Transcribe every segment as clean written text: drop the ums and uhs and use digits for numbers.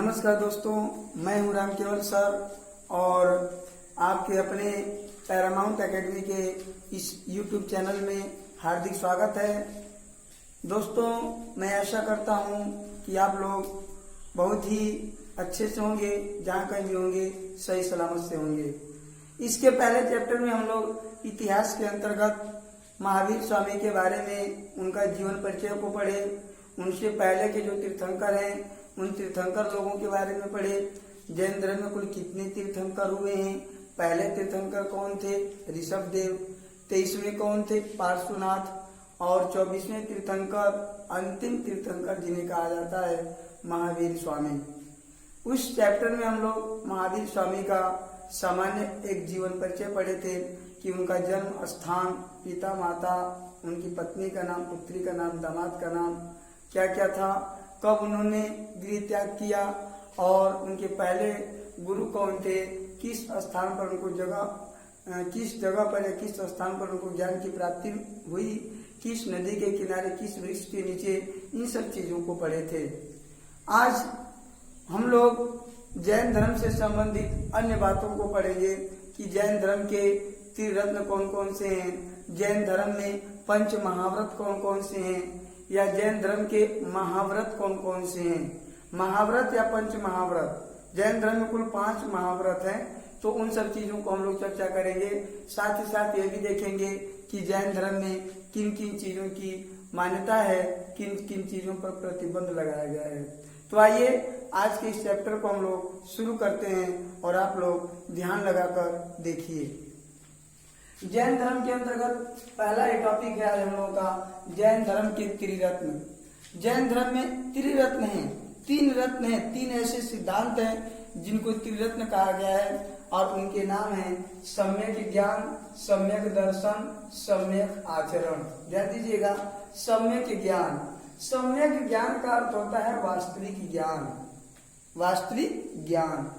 नमस्कार दोस्तों, मैं हूं राम केवल सर और आपके अपने पैरामाउंट एकेडमी के इस यूट्यूब चैनल में हार्दिक स्वागत है। दोस्तों, मैं आशा करता हूं कि आप लोग बहुत ही अच्छे से होंगे, जहां कहीं भी होंगे सही सलामत से होंगे। इसके पहले चैप्टर में हम लोग इतिहास के अंतर्गत महावीर स्वामी के बारे में उनका जीवन परिचय को पढ़े, उनसे पहले के जो तीर्थंकर हैं उन तीर्थंकर लोगों के बारे में पढ़े। जैन धर्म में कुल कितने तीर्थंकर हुए हैं, पहले तीर्थंकर कौन थे, ऋषभदेव। 23वें कौन थे, पार्श्वनाथ। और 24वें तीर्थंकर, अंतिम तीर्थंकर जिन्हें कहा जाता है महावीर स्वामी। उस चैप्टर में हम लोग महावीर स्वामी का सामान्य एक जीवन परिचय पढ़े थे कि उनका जन्म स्थान, पिता माता, उनकी पत्नी का नाम, पुत्री का नाम, दामाद का नाम क्या क्या था, कब उन्होंने गृह त्याग किया और उनके पहले गुरु कौन थे, किस स्थान पर उनको किस जगह पर या किस स्थान पर उनको ज्ञान की प्राप्ति हुई, किस नदी के किनारे, किस वृक्ष के नीचे, इन सब चीजों को पढ़े थे। आज हम लोग जैन धर्म से संबंधित अन्य बातों को पढ़ेंगे कि जैन धर्म के त्रिरत्न कौन कौन से हैं, जैन धर्म में पंच महाव्रत कौन कौन से हैं, या जैन धर्म के महाव्रत कौन कौन से हैं। महाव्रत या पंच महाव्रत, जैन धर्म में कुल 5 महाव्रत हैं, तो उन सब चीजों को हम लोग चर्चा करेंगे। साथ ही साथ ये भी देखेंगे कि जैन धर्म में किन किन चीजों की मान्यता है, किन किन चीजों पर प्रतिबंध लगाया गया है। तो आइए आज के इस चैप्टर को हम लोग शुरू करते हैं और आप लोग ध्यान लगाकर देखिए। जैन धर्म के अंतर्गत पहला ये टॉपिक है आज हम लोगों का, जैन धर्म के त्रिरत्न। जैन धर्म में त्रिरत्न हैं, 3 रत्न हैं, 3 ऐसे सिद्धांत हैं जिनको त्रिरत्न कहा गया है और उनके नाम हैं सम्यक ज्ञान, सम्यक दर्शन, सम्यक आचरण। ध्यान दीजिएगा, सम्यक ज्ञान। सम्यक ज्ञान का अर्थ होता है वास्तविक ज्ञान, वास्तविक ज्ञान।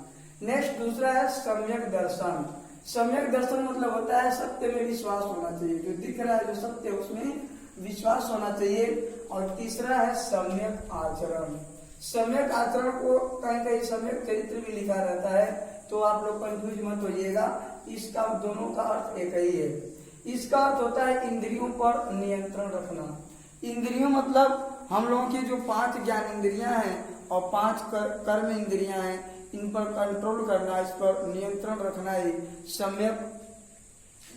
नेक्स्ट दूसरा है सम्यक दर्शन। सम्यक दर्शन मतलब होता है सत्य में विश्वास होना चाहिए, जो दिख रहा है जो सत्य है उसमें विश्वास होना चाहिए। और तीसरा है सम्यक आचरण। सम्यक आचरण को कहीं कहीं सम्यक चरित्र भी लिखा रहता है, तो आप लोग कंफ्यूज मत होइएगा, इसका दोनों का अर्थ एक ही है। इसका अर्थ होता है इंद्रियों पर नियंत्रण रखना। इंद्रियों मतलब हम लोगों की जो 5 ज्ञान इंद्रियां हैं और 5 कर्म इंद्रियां हैं, इन पर कंट्रोल करना, इस पर नियंत्रण रखना ही सम्यक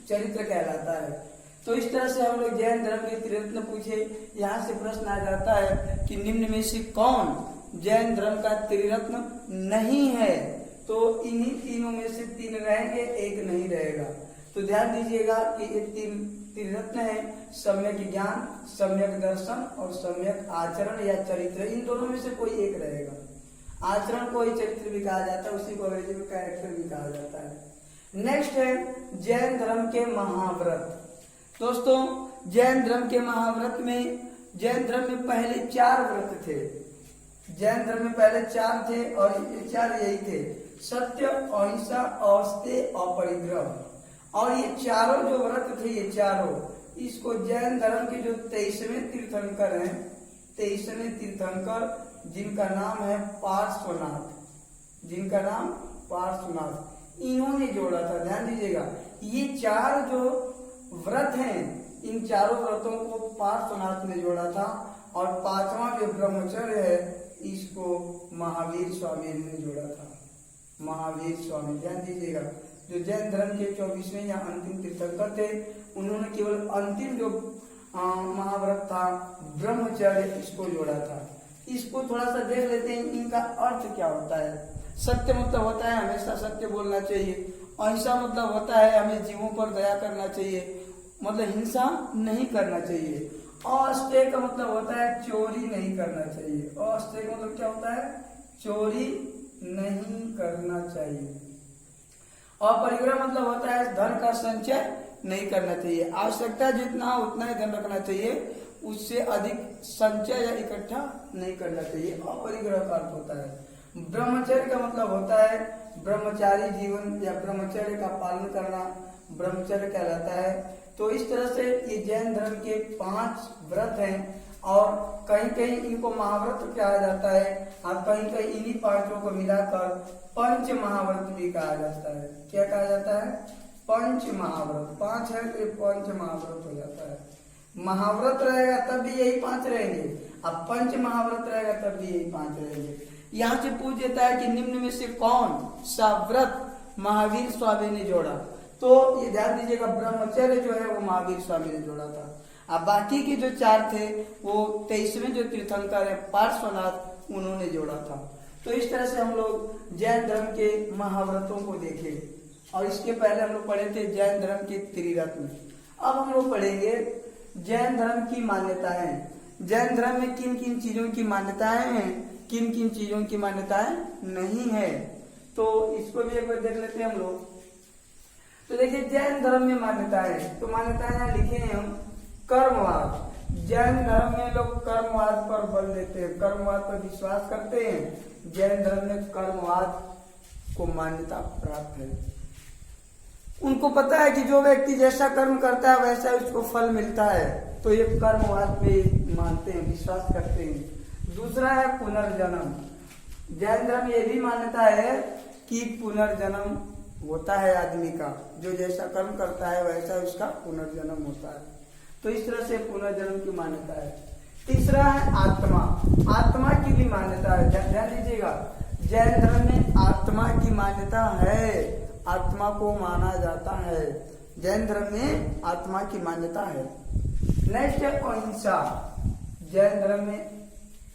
चरित्र कहलाता है। तो इस तरह से हम लोग जैन धर्म के त्रिरत्न पूछे, यहाँ से प्रश्न आ जाता है कि निम्न में से कौन जैन धर्म का त्रिरत्न नहीं है, तो इन्हीं तीनों में से 3 रहेंगे, एक नहीं रहेगा। तो ध्यान दीजिएगा कि ये 3 त्रिरत्न है, सम्यक ज्ञान, सम्यक दर्शन और सम्यक आचरण या चरित्र। इन दोनों में से कोई एक रहेगा। आचरण को ही चरित्र भी कहा जाता है, उसी को अंग्रेजी में कैरेक्टर भी कहा जाता है। नेक्स्ट है जैन धर्म के महाव्रत। दोस्तों, जैन धर्म के महाव्रत में, जैन धर्म में पहले 4 व्रत थे। जैन धर्म में पहले 4 थे और ये 4 यही थे, सत्य, अहिंसा, औस्तेय और परिग्रह। और ये चारों जो व्रत थे, ये चारों, इसको जैन धर्म के जो 23वें तीर्थंकर हैं, 23वें तीर्थंकर जिनका नाम है पार्श्वनाथ, जिनका नाम पार्श्वनाथ, इन्होंने जोड़ा था। ध्यान दीजिएगा, ये 4 जो व्रत हैं, इन चारों व्रतों को पार्श्वनाथ ने जोड़ा था। और 5वां जो ब्रह्मचर्य है, इसको महावीर स्वामी ने जोड़ा था। महावीर स्वामी, ध्यान दीजिएगा, जो जैन धर्म के 24वें या अंतिम तीर्थंकर थे, उन्होंने केवल अंतिम जो महाव्रत था ब्रह्मचर्य, इसको जोड़ा था। इसको थोड़ा सा देख लेते हैं, इनका अर्थ क्या होता है। सत्य मतलब होता है हमेशा सत्य बोलना चाहिए। अहिंसा मतलब होता है हमें जीवों पर दया करना चाहिए, मतलब हिंसा नहीं करना चाहिए। अस्तेय का मतलब होता है चोरी नहीं करना चाहिए। अस्तेय का मतलब क्या होता है, चोरी नहीं करना चाहिए। और परिग्रह मतलब होता है धन का संचय नहीं करना चाहिए। आवश्यकता जितना उतना ही धन रखना चाहिए, उससे अधिक संचय या इकट्ठा नहीं करना चाहिए। अपरिग्रह का अर्थ होता है। ब्रह्मचर्य का मतलब होता है ब्रह्मचारी जीवन या ब्रह्मचर्य का पालन करना, ब्रह्मचर्य कहलाता है। तो इस तरह से ये जैन धर्म के 5 व्रत हैं और कहीं कहीं इनको महाव्रत कहा जाता है, और कहीं कहीं इन्हीं पांचों को मिलाकर पंच महाव्रत भी कहा जाता है। क्या कहा जाता है? पंच महाव्रत। 5 है तो ये पंच महाव्रत हो जाता है। महाव्रत रहेगा तब भी यही 5 रहेंगे, अब पंच महाव्रत रहेगा तब भी यही 5 रहेंगे। यहाँ से पूछ देता है कि निम्न में से कौन सा व्रत महावीर स्वामी ने जोड़ा, तो ये ध्यान दीजिएगा ब्रह्मचर्य जो है वो महावीर स्वामी ने जोड़ा था। अब बाकी के जो 4 थे वो 23वें जो तीर्थंकर है पार्श्वनाथ उन्होंने जोड़ा था। तो इस तरह से हम लोग जैन धर्म के महाव्रतों को देखे, और इसके पहले हम लोग पढ़े थे जैन धर्म के त्रिरत्न। अब हम लोग पढ़ेंगे जैन धर्म की मान्यताएं। जैन धर्म में किन किन चीजों की मान्यताएं हैं, किन किन चीजों की मान्यताएं नहीं है, तो इसको भी एक बार देख लेते हैं हम लोग। तो देखिए जैन धर्म में मान्यताएं, तो मान्यताएं यहाँ लिखे हैं हम। कर्मवाद, जैन धर्म में लोग कर्मवाद पर बल देते हैं, कर्मवाद पर विश्वास करते हैं। जैन धर्म में कर्मवाद को मान्यता प्राप्त है। उनको पता है कि जो व्यक्ति जैसा कर्म करता है वैसा उसको फल मिलता है, तो ये कर्मवाद में मानते हैं, विश्वास करते हैं। दूसरा है पुनर्जन्म। जैन धर्म ये भी मान्यता है कि पुनर्जन्म होता है आदमी का, जो जैसा कर्म करता है वैसा उसका पुनर्जन्म होता है। तो इस तरह से पुनर्जन्म की मान्यता है। तीसरा है आत्मा। आत्मा की भी मान्यता है, ध्यान दीजिएगा जैन धर्म में आत्मा की मान्यता है, आत्मा को माना जाता है। जैन धर्म में आत्मा की मान्यता है। नेक्स्ट है अहिंसा। जैन धर्म में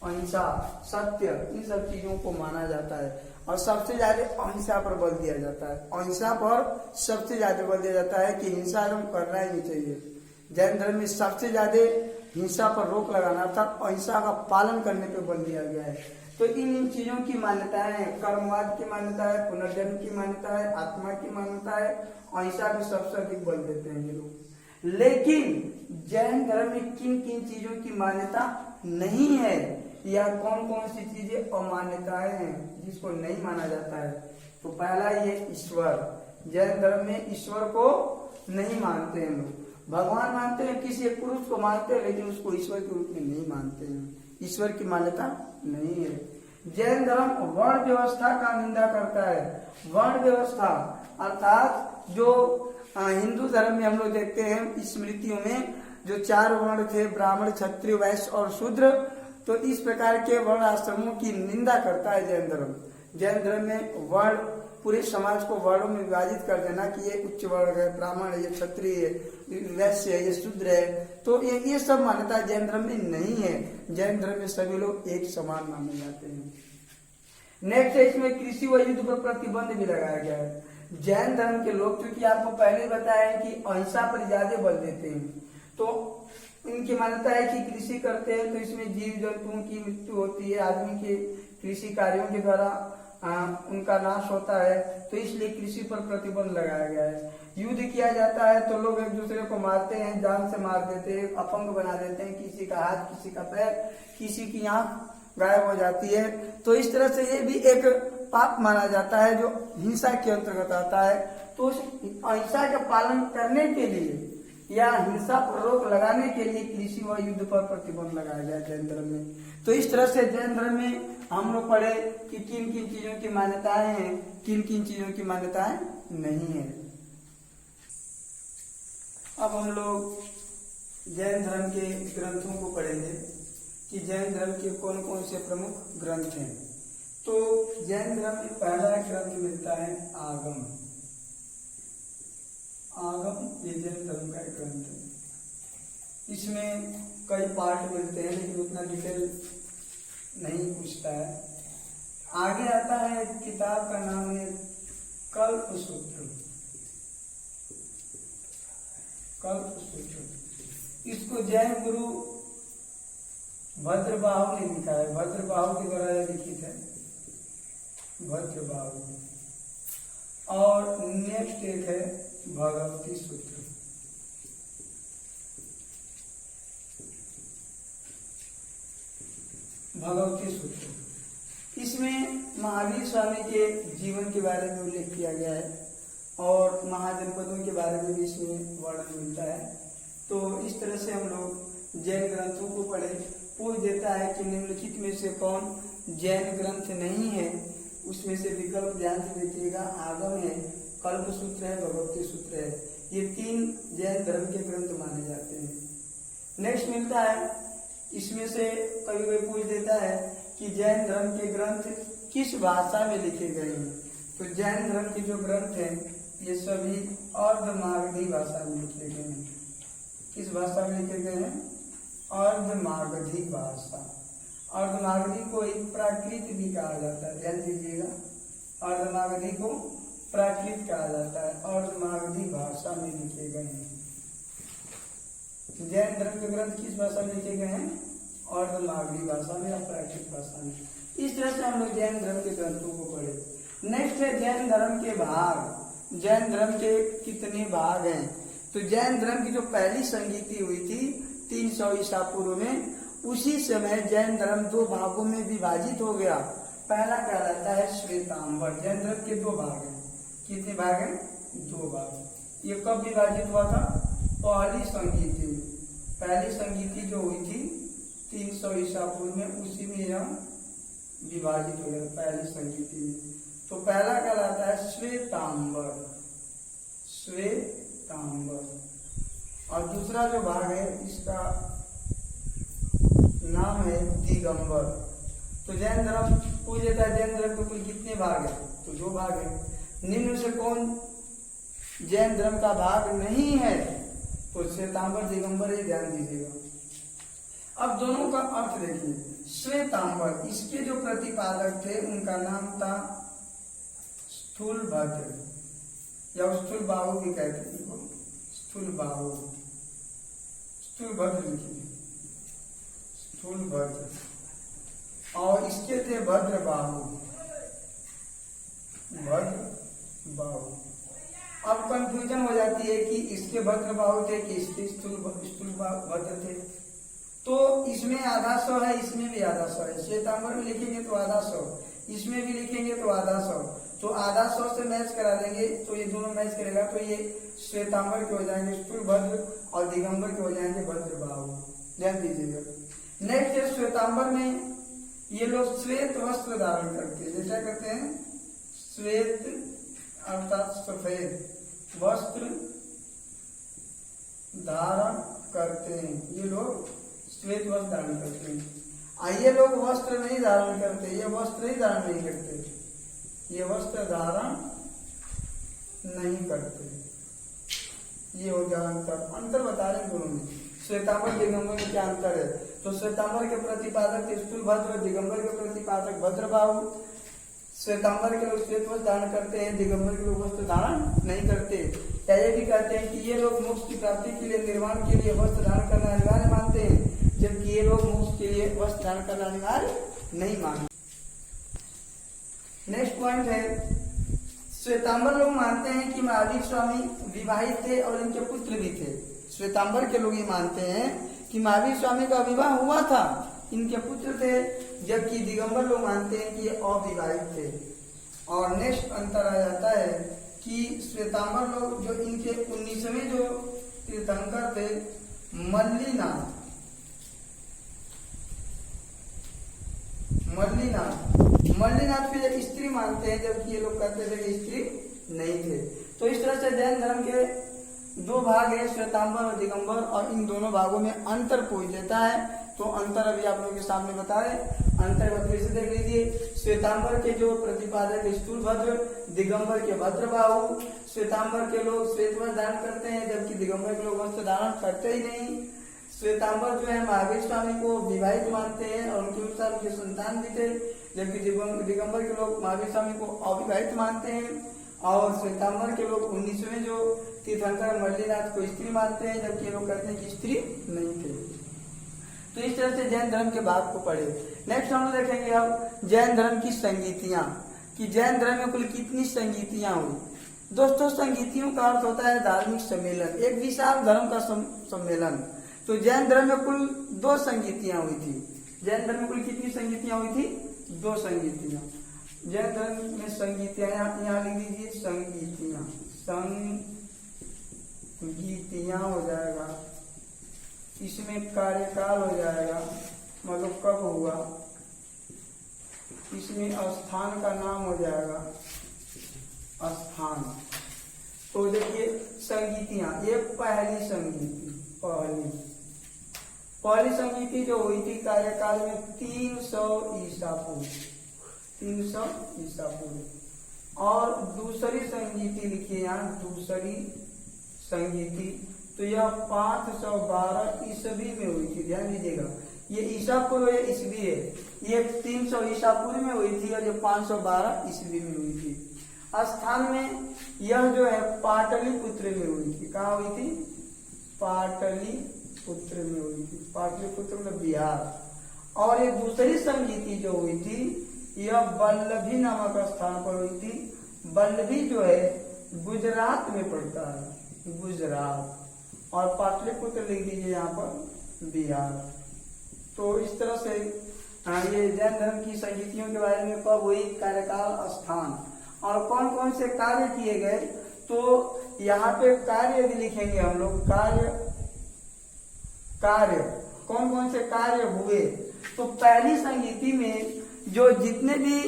अहिंसा, सत्य, इन सब चीजों को माना जाता है, और सबसे ज्यादा अहिंसा पर बल दिया जाता है। अहिंसा पर सबसे ज्यादा बल दिया जाता है कि हिंसा एकदम करना ही नहीं चाहिए। जैन धर्म में सबसे ज्यादा हिंसा पर रोक लगाना अर्थात अहिंसा का पालन करने पर बल दिया गया है। तो इन चीजों की मान्यताएं हैं। कर्मवाद की मान्यता है, पुनर्जन्म की मान्यता है, आत्मा की मान्यता है, अहिंसा को सबसे अधिक बल देते हैं ये लोग। लेकिन जैन धर्म में किन किन चीजों की मान्यता नहीं है, या कौन कौन सी चीजें अमान्यताएं हैं जिसको नहीं माना जाता है। तो पहला ये ईश्वर। जैन धर्म में ईश्वर को नहीं मानते हैं लोग। भगवान मानते हैं, किसी एक पुरुष को मानते हैं, लेकिन उसको ईश्वर के रूप में नहीं मानते हैं। ईश्वर की मान्यता नहीं है। जैन धर्म वर्ण व्यवस्था का निंदा करता है। वर्ण व्यवस्था अर्थात जो हिंदू धर्म में हम लोग देखते हैं स्मृतियों में जो 4 वर्ण थे, ब्राह्मण, क्षत्रिय, वैश्य और शूद्र, तो इस प्रकार के वर्ण आश्रमों की निंदा करता है जैन धर्म। जैन धर्म में वर्ण, पूरे समाज को वर्णों में विभाजित कर देना कि ये उच्च वर्ण है, ब्राह्मण है, ये क्षत्रिय है, वैश्य है, ये शूद्र है, तो ये सब मान्यता जैन धर्म में नहीं है। जैन धर्म में सभी लोग एक समान माने जाते हैं। नेक्स्ट है इसमें कृषि व युद्ध पर प्रतिबंध भी लगाया गया है। जैन धर्म के लोग, क्योंकि आपको पहले बताया है कि अहिंसा पर ज्यादा बल देते हैं, तो इनकी मान्यता है कि कृषि करते हैं तो इसमें जीव जंतुओं की मृत्यु होती है, आदमी के कृषि कार्यों के द्वारा उनका नाश होता है, तो इसलिए कृषि पर प्रतिबंध लगाया गया है। युद्ध किया जाता है तो लोग एक दूसरे को मारते हैं, जान से मार देते हैं, अपंग बना देते हैं, किसी का हाथ, किसी का पैर, किसी की आंख गायब हो जाती है। तो इस तरह से ये भी एक पाप माना जाता है जो हिंसा के अंतर्गत आता है। तो अहिंसा का पालन करने के लिए या हिंसा पर रोक लगाने के लिए कृषि व युद्ध पर प्रतिबंध लगाया गया जैन धर्म में। तो इस तरह से जैन धर्म में हम लोग पढ़े कि किन किन चीजों की मान्यताएं हैं, किन किन चीजों की मान्यताएं नहीं है। अब हम लोग जैन धर्म के ग्रंथों को पढ़ेंगे कि जैन धर्म के कौन कौन से प्रमुख ग्रंथ हैं। तो जैन धर्म में पहला ग्रंथ मिलता है आगम। आगम ये जैन धर्म का एक ग्रंथ है। इसमें कई पार्ट मिलते हैं लेकिन उतना डिटेल नहीं पूछता है। आगे आता है किताब का नाम है कल्पसूत्र। कल्पसूत्र इसको जैन गुरु भद्रबाहु ने लिखा है। भद्रबाहु के द्वारा लिखित है, भद्रबाहु। और नेक्स्ट एक है भगवती सूत्र। भगवती सूत्र इसमें महावीर स्वामी के जीवन के बारे में उल्लेख किया गया है और महाजनपदों के बारे में भी इसमें वर्णन मिलता है। तो इस तरह से हम लोग जैन ग्रंथों को पढ़े। पूछ देता है कि निम्नलिखित में से कौन जैन ग्रंथ नहीं है, उसमें से विकल्प ध्यान से देखिएगा, आगम है, कल्प सूत्र है, भगवती सूत्र है। ये 3 जैन धर्म के ग्रंथ माने जाते हैं। नेक्स्ट मिलता है, इसमें से कभी कभी पूछ देता है कि जैन धर्म के ग्रंथ किस भाषा में लिखे गए हैं। तो जैन धर्म के जो ग्रंथ हैं ये सभी अर्धमागधी भाषा में लिखे गए हैं। किस भाषा में लिखे गए हैं? अर्धमागधी भाषा। अर्धमागधी को एक प्राकृत भी कहा जाता है, ध्यान दीजिएगा, अर्धमागधी को प्राकृत कहा जाता है। अर्धमागधी भाषा में लिखे गए हैं। जैन धर्म के ग्रंथ किस भाषा में लिखे गए हैं? अर्धमागधी भाषा में या प्राकृत भाषा में। इस तरह से हम लोग जैन धर्म के ग्रंथों को पढ़े। नेक्स्ट है जैन धर्म के भाग। जैन धर्म के कितने भाग हैं? तो जैन धर्म की जो पहली संगीति हुई थी 300 ईसा पूर्व में, उसी समय जैन धर्म 2 भागों में विभाजित हो गया। पहला कहलाता है श्वेतांबर। जैन धर्म के 2 भाग हैं। कितने भाग हैं? 2 भाग। ये कब विभाजित हुआ था? पहली संगीति जो हुई थी 300 ईसा पूर्व में, उसी में यह विभाजित हो गया पहली संगीति में। तो पहला कहलाता है श्वेतांबर। और दूसरा जो भाग है इसका नाम है दिगंबर। तो जैन धर्म पूछ लेता है जैन धर्म के कुल कितने भाग है? तो 2 भाग है। निम्न से कौन जैन धर्म का भाग नहीं है? तो श्वेतांबर दिगंबर, ये ध्यान दीजिएगा। अब दोनों का अर्थ देखिए। श्वेतांबर, इसके जो प्रतिपादक थे उनका नाम था स्थूलभद्र या स्थूलबाहु भी कहते हैं इनको। स्थूलभद्र लिखिए, स्थूलभद्र। और इसके थे भद्रबाहु। अब कंफ्यूजन हो जाती है कि इसके भद्रबाहु थे कि इसके स्थूलभद्र थे। तो इसमें आधा सौ है, इसमें भी आधा सौ है। श्वेतांबर में लिखेंगे तो आधा सौ, इसमें भी लिखेंगे तो आधा सौ। तो आधा सौ से मैच करा देंगे तो ये दोनों मैच करेगा, तो ये श्वेतांबर के हो जाएंगे स्थूलभद्र और दिगंबर के हो जाएंगे भद्रबाहु। ध्यान दीजिएगा। नेक्स्ट है श्वेतांबर में ये लोग श्वेत वस्त्र धारण करते हैं। जैसा करते हैं श्वेत अर्थात सफेद वस्त्र धारण करते हैं। ये लोग श्वेत वस्त्र धारण करते हैं। ये लोग वस्त्र नहीं धारण करते, ये वस्त्र ही धारण नहीं करते, ये वस्त्र धारण नहीं करते। ये हो गया अंतर बता रहे दोनों में। श्वेतांबर दिगंबर में क्या अंतर है? तो श्वेतांबर के प्रतिपादक स्थूलभद्र, दिगंबर के प्रतिपादक भद्रबाहु। श्वेतांबर के लोग श्वेत वस्त्र धारण करते हैं, दिगंबर के लोग वस्त्र धारण नहीं करते। या ये भी कहते हैं कि ये लोग मोक्ष की प्राप्ति के लिए, निर्वाण के लिए वस्त्र धारण करना अनिवार्य मानते हैं, जबकि ये लोग मोक्ष के लिए वस्त्र धारण करना अनिवार्य नहीं मानते। नेक्स्ट पॉइंट है, श्वेतांबर लोग मानते हैं कि महावीर स्वामी विवाहित थे और इनके पुत्र भी थे। श्वेतांबर के लोग ये मानते हैं कि महावीर स्वामी का विवाह हुआ था, इनके पुत्र थे, जबकि दिगंबर लोग मानते हैं कि ये अविवाहित थे। और नेक्स्ट अंतर आ जाता है कि श्वेतांबर लोग जो इनके 19वें जो तीर्थंकर थे मल्लीनाथ फिर एक स्त्री मानते हैं, जबकि ये लोग कहते थे कि स्त्री नहीं थे। तो इस तरह से जैन धर्म के 2 भाग है, श्वेतांबर और दिगंबर, और इन दोनों भागों में अंतर पूछ देता है। तो अंतर अभी आप लोगों के सामने बताए। अंतर को फिर से देख लीजिए। श्वेतांबर के जो प्रतिपादक स्थूलभद्र, दिगंबर के भद्रबाहु। श्वेतांबर के लोग श्वेत वस्त्र धारण करते हैं, जबकि दिगंबर के लोग वस्त्र धारण करते ही नहीं। श्वेतांबर जो है महावीर स्वामी को विवाहित मानते हैं और उनके अनुसार उनके संतान भी थे, जबकि दिगंबर के लोग महावीर स्वामी को अविवाहित मानते हैं। और श्वेतांबर के लोग 19वें जो तीर्थंकर मल्लीनाथ को स्त्री मानते हैं, जबकि ये लोग कहते हैं कि स्त्री नहीं थे। तो इस तरह से जैन धर्म के भाग को पढ़े। नेक्स्ट हम लोग देखेंगे अब जैन धर्म की संगीतियां, कि जैन धर्म में कुल कितनी संगीतियां हुई। दोस्तों, संगीतियों का अर्थ होता है धार्मिक सम्मेलन, एक विशाल धर्म का सम्मेलन। तो जैन धर्म में कुल 2 संगीतियां हुई थी। जैन धर्म में कुल कितनी संगीतियां हुई थी? 2 संगीतियां। जैन धर्म में संगीतियां यहाँ लिख दीजिए, संगीतियां हो जाएगा, इसमें कार्यकाल हो जाएगा मतलब कब हुआ, इसमें स्थान का नाम हो जाएगा स्थान। तो देखिए संगीतियां, ये पहली संगीति, पहली संगीति जो हुई थी कार्यकाल में 300 ईसा पूर्व, 300 ईसा पूर्व। और दूसरी संगीति लिखिए यहाँ, दूसरी संगीति, तो यह 512 ईस्वी में हुई थी। ध्यान दीजिएगा, ये ईसा पूर्व है, ईस्वी है। ये 300 ईसा पूर्व में हुई थी और ये 512 ईस्वी में हुई थी। स्थान में यह जो है पाटलिपुत्र में हुई थी। कहाँ हुई थी? पाटलिपुत्र में हुई थी। पाटलिपुत्र में बिहार। और ये दूसरी संगीति जो हुई थी यह वल्लभी नामक स्थान पर हुई थी। वल्लभी जो है गुजरात में पड़ता है, गुजरात। और पाटलिपुत्र लिख दीजिए यहाँ पर बिहार। तो इस तरह से ये जैन धर्म की संगीतियों के बारे में कब हुई, कार्यकाल, स्थान और कौन कौन से कार्य किए गए। तो यहाँ पे कार्य यदि लिखेंगे हम लोग, कार्य कौन कौन से कार्य हुए, तो पहली संगीति में जो जितने भी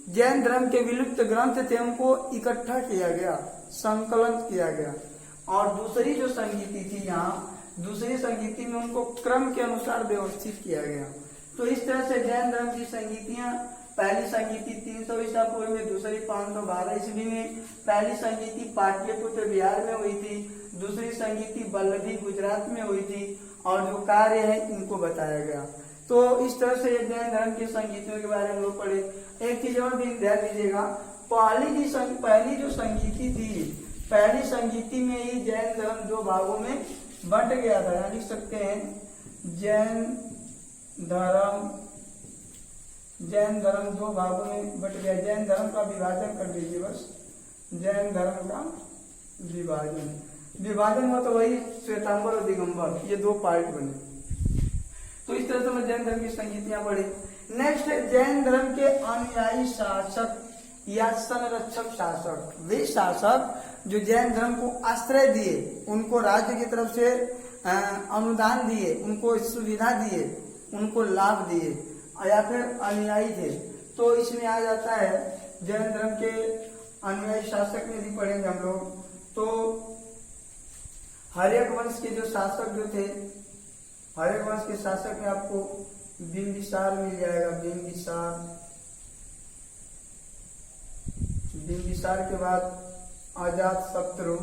जैन धर्म के विलुप्त ग्रंथ थे उनको इकट्ठा किया गया, संकलन किया गया। और दूसरी जो संगीति थी यहाँ, दूसरी संगीति में उनको क्रम के अनुसार व्यवस्थित किया गया। तो इस तरह से जैन धर्म की संगीतियां, पहली संगीति 300 ईसा पूर्व में, दूसरी 512 ईस्वी में। पहली संगीति पाटलिपुत्र बिहार में हुई थी, दूसरी संगीति वल्लभी गुजरात में हुई थी। और जो कार्य है इनको बताया गया। तो इस तरह से जैन धर्म की संगीतियों के बारे में लोग पढ़े। एक चीज और भी ध्यान दीजिएगा, पहली जो संगीति थी, पहली संगीति में ही जैन धर्म दो भागों में बंट गया था। यहाँ लिख सकते हैं जैन धर्म दो भागों में बट गया। जैन धर्म का विभाजन कर दीजिए बस, जैन धर्म का विभाजन हुआ तो वही श्वेतांबर और दिगंबर, ये दो पार्ट बने। तो इस तरह से जैन धर्म की संगीतियां पढ़ी। नेक्स्ट है जैन धर्म के अनुयायी शासक या संरक्षक शासक। वे शासक जो जैन धर्म को आश्रय दिए, उनको राज्य की तरफ से अनुदान दिए, उनको सुविधा दिए, उनको लाभ दिए, या फिर अनुयायी थे। तो इसमें आ जाता है जैन धर्म के अनुयायी शासक में भी पढ़ेंगे हम लोग। तो हर्यक वंश के जो शासक जो थे, हर्यक वंश के शासक में आपको बिंबिसार मिल जाएगा। बिंबिसार के बाद अजातशत्रु,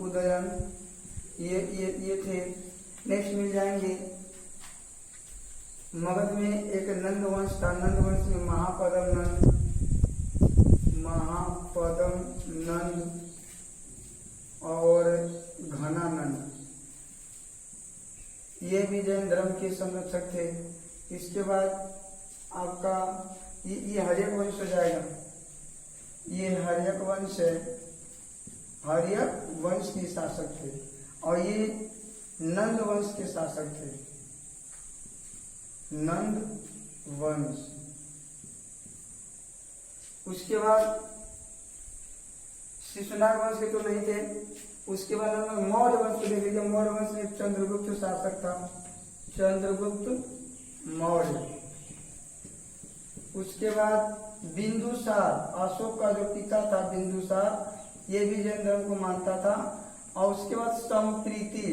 उदयन, ये थे। नेक्स्ट मिल जाएंगे मगध में एक नंद वंश था। नंद वंश में महापद्म नंद और घनानंद, ये भी जैन धर्म के संरक्षक थे। इसके बाद आपका ये हर्यक वंश हो जाएगा। ये हर्यक वंश है, हर्यक वंश के शासक थे। और ये नंद वंश के शासक थे, नंद वंश। उसके बाद शिशुनाग वंश के तो नहीं थे। उसके बाद हम मौर्य वंश को देख लीजिए। मौर्य वंश में चंद्रगुप्त शासक था, चंद्रगुप्त मौर्य। उसके बाद बिंदुसार, अशोक का जो पिता था बिंदुसार, ये भी जैन धर्म को मानता था। और उसके बाद संप्रीति।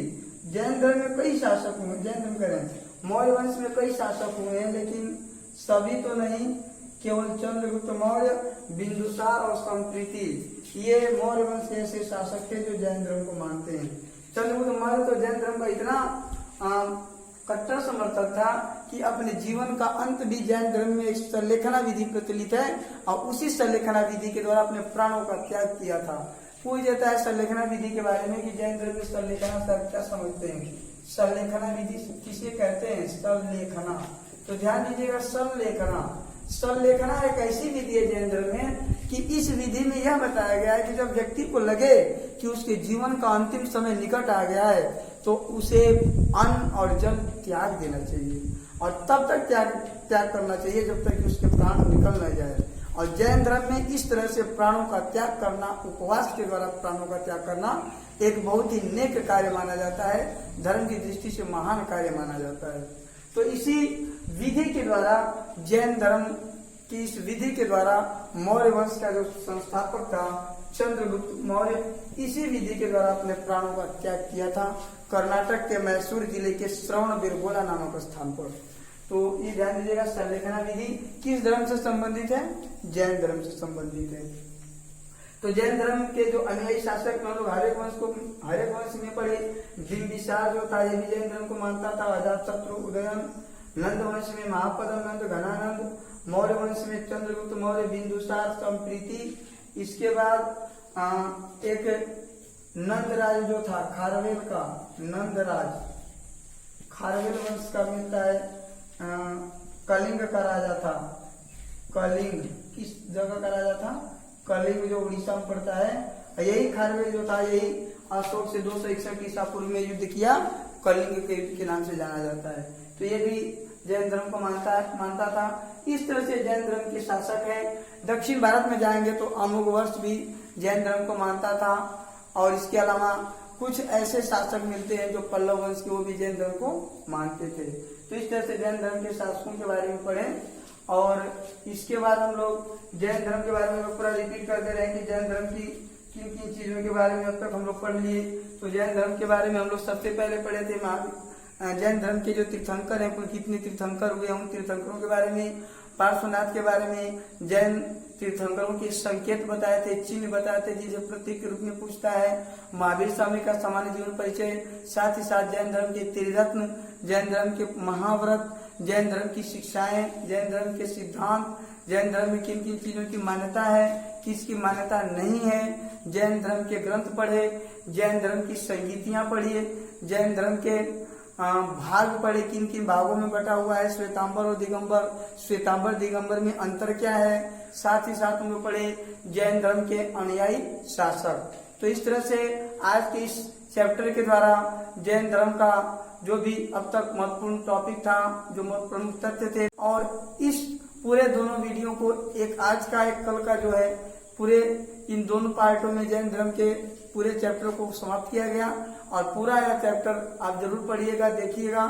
जैन धर्म में कई शासक हुए, जैन धर्म करें मौर्य वंश में कई शासक हुए हैं, लेकिन सभी तो नहीं, केवल चंद्रगुप्त मौर्य, बिंदुसार और संप्रीति, ये मौर्य वंश के ऐसे शासक थे जो जैन धर्म को मानते हैं। चंद्रगुप्त मौर्य तो जैन धर्म का इतना कट्टर समर्थक था कि अपने जीवन का अंत भी जैन धर्म में एक संलेखना विधि प्रचलित है, और उसी संलेखना विधि के द्वारा अपने प्राणों का त्याग किया था। पूछ देता है संलेखना विधि के बारे में कि जैन धर्म में संलेखना सर क्या समझते हैं। संलेखना विधि किसे कहते हैं? संलेखना। तो ध्यान दीजिएगा, संलेखना एक ऐसी विधि है जैन धर्म में कि इस विधि में यह बताया गया है कि जब व्यक्ति को लगे कि उसके जीवन का अंतिम समय निकट आ गया है तो उसे अन्न और जल त्याग देना चाहिए, और तब तक त्याग करना चाहिए जब तक कि उसके प्राण निकल न जाए। और जैन धर्म में इस तरह से प्राणों का त्याग करना, उपवास के द्वारा प्राणों का त्याग करना एक बहुत ही नेक कार्य माना जाता है, धर्म की दृष्टि से महान कार्य माना जाता है। तो इसी विधि के द्वारा, जैन धर्म की इस विधि के द्वारा मौर्य वंश का जो संस्थापक था चंद्रगुप्त मौर्य, इसी विधि के द्वारा अपने प्राणों का त्याग किया था कर्नाटक के मैसूर जिले के श्रवणबेलगोला नामक स्थान पर। तो ये ध्यान दीजिएगा, संलेखना विधि किस धर्म से संबंधित है? जैन धर्म से संबंधित है। तो जैन धर्म के जो अनुयायी शासक में लोग हरेक वंश में पढ़े, बिंबिसार जो था ये भी जैन धर्म को मानता था, अजातशत्रु, उदयन, नंद वंश में महापद्म नंद, घनानंद, मौर्य वंश में चंद्रगुप्त मौर्य, बिंदुसार, संप्रीति। इसके बाद एक नंदराज जो था खारवेल का, नंदराज खारवेल वंश का मिलता है। कलिंग का राजा था, कलिंग किस जगह का राजा था? कलिंग जो उड़ीसा में पड़ता है। यही खारवेल जो था, यही अशोक से 261 ईसा पूर्व में युद्ध किया, कलिंग के युद्ध के नाम से जाना जाता है। तो ये भी जैन धर्म को मानता था। इस तरह से जैन धर्म के शासक हैं। दक्षिण भारत में जाएंगे तो अमोघवर्ष भी जैन धर्म को मानता था, और इसके अलावा कुछ ऐसे शासक मिलते हैं जो पल्लव वंश के, वो भी जैन धर्म को मानते थे। तो इस तरह से जैन धर्म के शासकों के बारे में पढ़े, और इसके बाद हम लोग जैन धर्म के बारे में पूरा रिपीट करते रहे कि जैन धर्म की किन किन चीजों के बारे में अब तक हम लोग पढ़ लिए। तो जैन धर्म के बारे में हम लोग सबसे पहले पढ़े थे जैन धर्म के जो तीर्थंकर हैं, कुल कितने तीर्थंकर हुए, उन तीर्थंकरों के बारे में, पार्श्वनाथ के बारे में, जैन तीर्थंकरों के संकेत बताए थे, चिन्ह बताए थे जिसे प्रतीक के रूप में पूछता है, महावीर स्वामी का सामान्य जीवन परिचय, साथ ही साथ जैन धर्म के त्रिरत्न, जैन धर्म के महाव्रत, जैन धर्म की शिक्षाएं, जैन धर्म के सिद्धांत, जैन धर्म में किन किन चीजों की मान्यता है, किसकी मान्यता नहीं है, जैन धर्म के ग्रंथ पढ़े, जैन धर्म की संगीतियां पढ़िए, जैन धर्म के भाग पढ़े, किन किन भागों में बटा हुआ है, श्वेतांबर और दिगंबर, श्वेतांबर दिगंबर में अंतर क्या है, साथ ही साथ हम लोग पढ़े जैन धर्म के अनुयायी शासक। तो इस तरह से आज के इस चैप्टर के द्वारा जैन धर्म का जो भी अब तक महत्वपूर्ण टॉपिक था, जो प्रमुख तथ्य थे, और इस पूरे दोनों वीडियो को, एक आज का एक कल का जो है, पूरे इन दोनों पार्टों में जैन धर्म के पूरे चैप्टर को समाप्त किया गया। और पूरा यह चैप्टर आप जरूर पढ़िएगा, देखिएगा,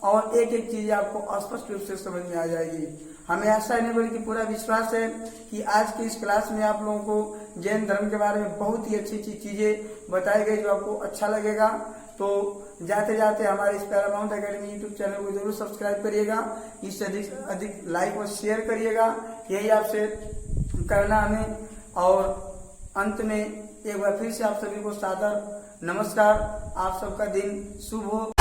और एक एक चीज आपको स्पष्ट रूप से समझ में आ जाएगी। हमें ऐसा नहीं बल्कि पूरा विश्वास है कि आज की इस क्लास में आप लोगों को जैन धर्म के बारे में बहुत ही अच्छी अच्छी चीजें बताई गई जो आपको अच्छा लगेगा। तो जाते जाते हमारे इस पैरामाउंट एकेडमी यूट्यूब चैनल को जरूर सब्सक्राइब करिएगा, इससे अधिक लाइक और शेयर करिएगा, यही आपसे करना हमें। और अंत में एक बार फिर से आप सभी को सादर नमस्कार, आप सबका दिन शुभ हो।